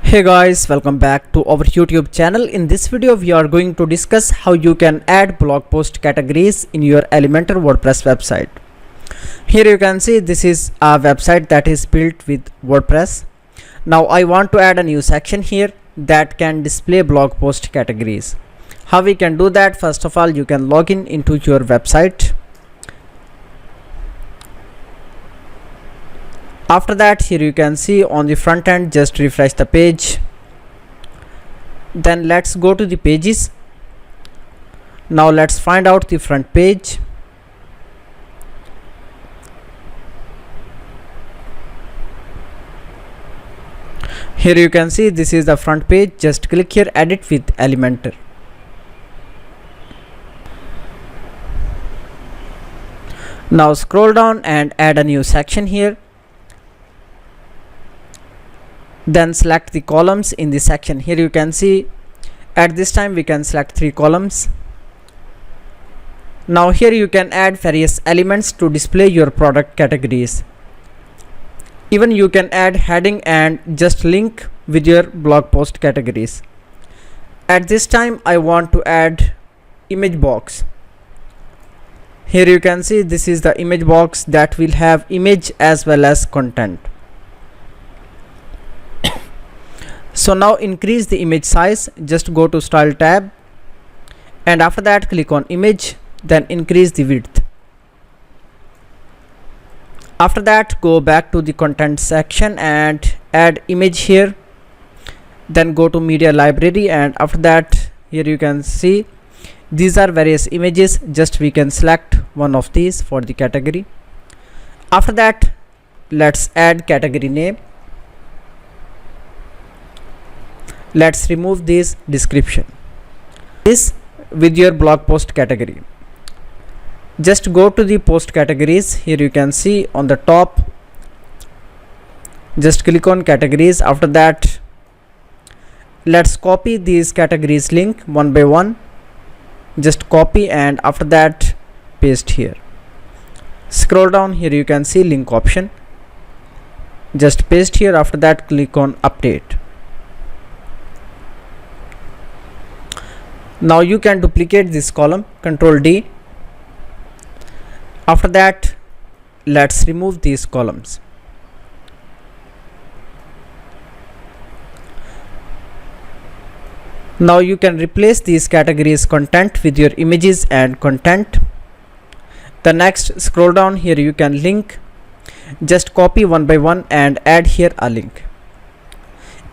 Hey guys, welcome back to our YouTube channel. In this video we are going to discuss how you can add blog post categories in your Elementor WordPress website. Here you can see this is a website that is built with WordPress. Now I want to add a new section here that can display blog post categories. How we can do that? First of all, you can log in into your website. After that, here you can see on the front end, just refresh the page. Then let's go to the pages. Now let's find out the front page. Here you can see this is the front page. Just click here, edit with Elementor. Now scroll down and add a new section here. Then select the columns in the section. Here you can see at this time we can select 3 columns. Now here you can add various elements to display your product categories. Even you can add heading and just link with your blog post categories. At this time I want to add image box. Here you can see this is the image box that will have image as well as content. So now increase the image size. Just go to style tab and after that click on image, then increase the width. After that go back to the content section and add image here, then go to media library and after that here you can see these are various images. Just we can select one of these for the category. After that let's add category name. Let's remove this description. This with your blog post category. Just go to the post categories. Here you can see on the top. Just click on categories. After that, let's copy these categories link one by one. Just copy and after that paste here. Scroll down. Here you can see link option. Just paste here. After that, click on update. Now you can duplicate this column, Ctrl D. After that, let's remove these columns. Now you can replace these categories content with your images and content. The next, scroll down. Here you can link. Just copy one by one and add here a link.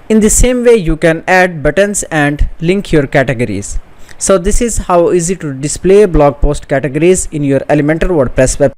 In the same way you can add buttons and link your categories. So this is how easy to display blog post categories in your Elementor WordPress website.